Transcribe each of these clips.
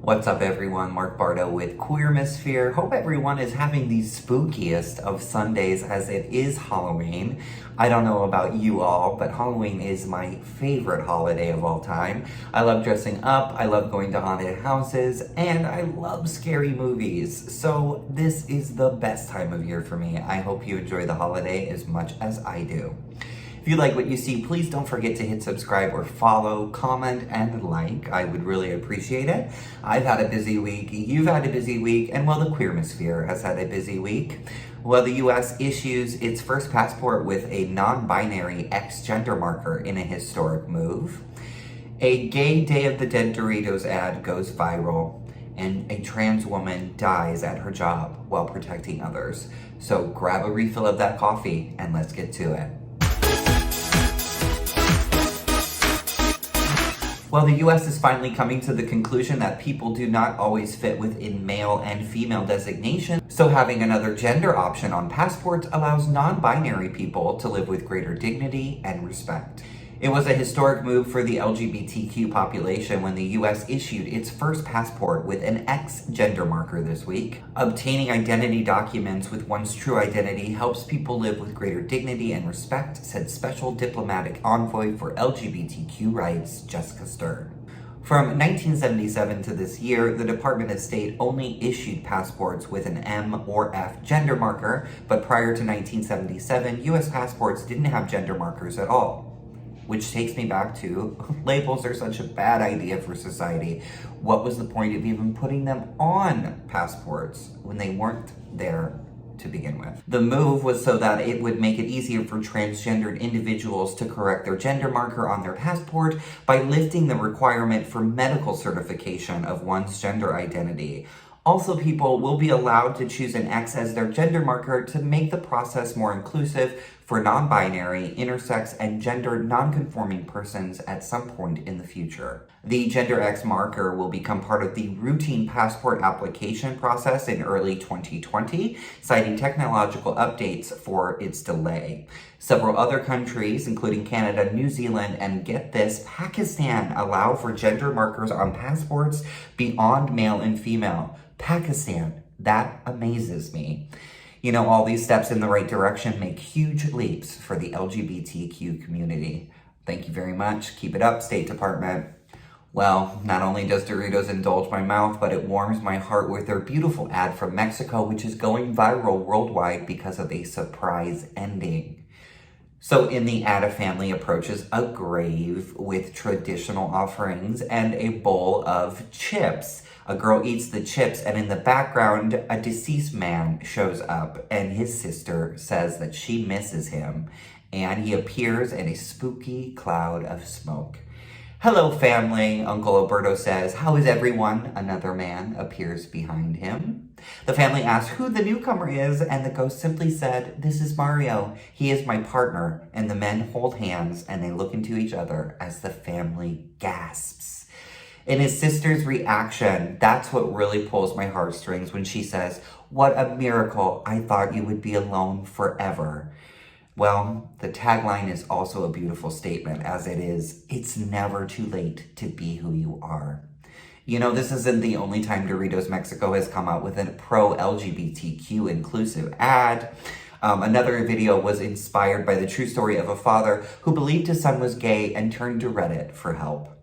What's up everyone, Mark Bardo with Queermosphere. Hope everyone is having the spookiest of Sundays as it is Halloween. I don't know about you all, but Halloween is my favorite holiday of all time. I love dressing up, I love going to haunted houses, and I love scary movies. So this is the best time of year for me. I hope you enjoy the holiday as much as I do. If you like what you see, please don't forget to hit subscribe or follow, comment, and like. I would really appreciate it. I've had a busy week, you've had a busy week, and well, the Queermosphere has had a busy week. Well, the US issues its first passport with a non-binary X-gender marker in a historic move. A gay Day of the Dead Doritos ad goes viral, and a trans woman dies at her job while protecting others. So grab a refill of that coffee and let's get to it. Well, the US is finally coming to the conclusion that people do not always fit within male and female designation, so having another gender option on passports allows non-binary people to live with greater dignity and respect. It was a historic move for the LGBTQ population when the US issued its first passport with an X gender marker this week. Obtaining identity documents with one's true identity helps people live with greater dignity and respect, said Special Diplomatic Envoy for LGBTQ Rights, Jessica Stern. From 1977 to this year, the Department of State only issued passports with an M or F gender marker, but prior to 1977, US passports didn't have gender markers at all. Which takes me back to, labels are such a bad idea for society. What was the point of even putting them on passports when they weren't there to begin with? The move was so that it would make it easier for transgendered individuals to correct their gender marker on their passport by lifting the requirement for medical certification of one's gender identity. Also, people will be allowed to choose an X as their gender marker to make the process more inclusive for non-binary, intersex, and gender non-conforming persons at some point in the future. The Gender X marker will become part of the routine passport application process in early 2020, citing technological updates for its delay. Several other countries, including Canada, New Zealand, and get this, Pakistan, allow for gender markers on passports beyond male and female. Pakistan, that amazes me. You know, all these steps in the right direction make huge leaps for the LGBTQ community. Thank you very much. Keep it up, State Department. Well, not only does Doritos indulge my mouth, but it warms my heart with their beautiful ad from Mexico, which is going viral worldwide because of a surprise ending. So in the ad, a family approaches a grave with traditional offerings and a bowl of chips. A girl eats the chips, and in the background, a deceased man shows up, and his sister says that she misses him, and he appears in a spooky cloud of smoke. "Hello, family," Uncle Alberto says. "How is everyone?" Another man appears behind him. The family asks who the newcomer is, and the ghost simply said, "This is Mario. He is my partner." And the men hold hands, and they look into each other as the family gasps. In his sister's reaction, that's what really pulls my heartstrings when she says, "What a miracle. I thought you would be alone forever." Well, the tagline is also a beautiful statement, as it is, "It's never too late to be who you are." You know, this isn't the only time Doritos Mexico has come out with a pro-LGBTQ inclusive ad. Another video was inspired by the true story of a father who believed his son was gay and turned to Reddit for help.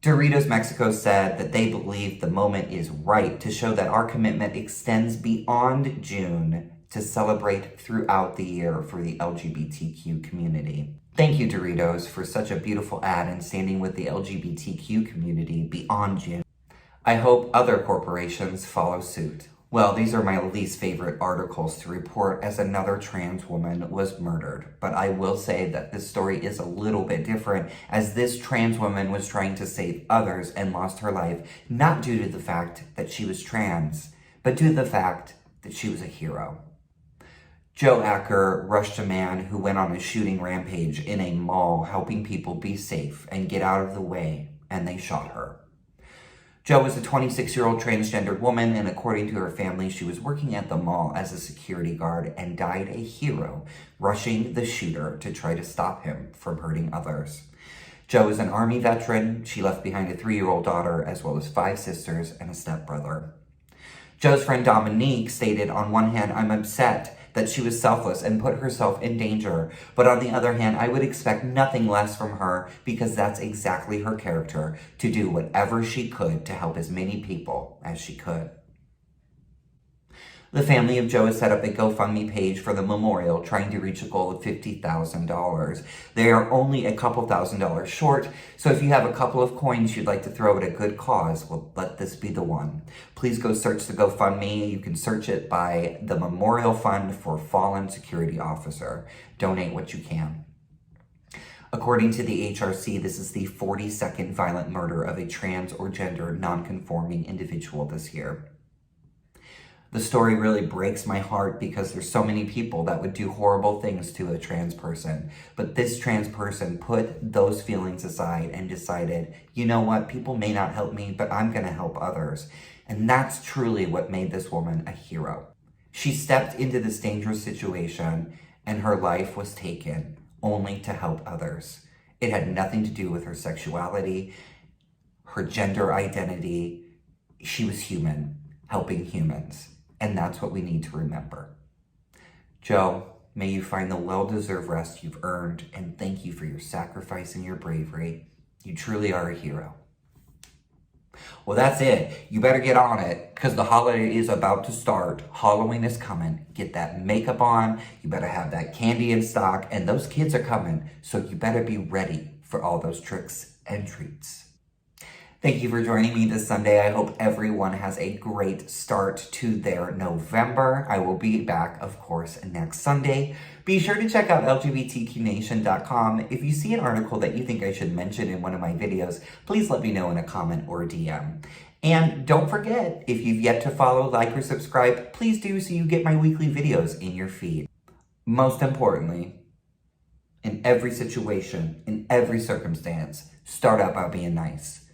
Doritos Mexico said that they believe the moment is right to show that our commitment extends beyond June to celebrate throughout the year for the LGBTQ community. Thank you, Doritos, for such a beautiful ad and standing with the LGBTQ community beyond June. I hope other corporations follow suit. Well, these are my least favorite articles to report as another trans woman was murdered. But I will say that this story is a little bit different, as this trans woman was trying to save others and lost her life, not due to the fact that she was trans, but due to the fact that she was a hero. Joe Acker rushed a man who went on a shooting rampage in a mall, helping people be safe and get out of the way, and they shot her. Jo was a 26-year-old transgendered woman, and according to her family, she was working at the mall as a security guard and died a hero, rushing the shooter to try to stop him from hurting others. Jo is an Army veteran. She left behind a 3-year-old daughter, as well as 5 sisters and a stepbrother. Jo's friend Dominique stated, on one hand, I'm upset that she was selfless and put herself in danger, but on the other hand, I would expect nothing less from her because that's exactly her character, to do whatever she could to help as many people as she could. The family of Jo has set up a GoFundMe page for the memorial, trying to reach a goal of $50,000. They are only a couple $1,000s short, so if you have a couple of coins you'd like to throw at a good cause, well, let this be the one. Please go search the GoFundMe. You can search it by the Memorial Fund for Fallen Security Officer. Donate what you can. According to the HRC, this is the 42nd violent murder of a trans or gender non-conforming individual this year. The story really breaks my heart because there's so many people that would do horrible things to a trans person. But this trans person put those feelings aside and decided, you know what, people may not help me, but I'm going to help others. And that's truly what made this woman a hero. She stepped into this dangerous situation and her life was taken only to help others. It had nothing to do with her sexuality, her gender identity. She was human, helping humans. And that's what we need to remember. Jo, may you find the well-deserved rest you've earned, and thank you for your sacrifice and your bravery. You truly are a hero. Well, that's it. You better get on it, because the holiday is about to start. Halloween is coming. Get that makeup on. You better have that candy in stock, and those kids are coming, so you better be ready for all those tricks and treats. Thank you for joining me this Sunday. I hope everyone has a great start to their November. I will be back, of course, next Sunday. Be sure to check out LGBTQNation.com. If you see an article that you think I should mention in one of my videos, please let me know in a comment or DM. And don't forget, if you've yet to follow, like, or subscribe, please do so you get my weekly videos in your feed. Most importantly, in every situation, in every circumstance, start out by being nice.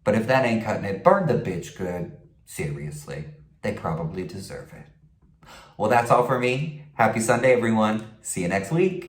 But if that ain't cutting it, burn the bitch good. Seriously, they probably deserve it. Well, that's all for me. Happy Sunday, everyone. See you next week.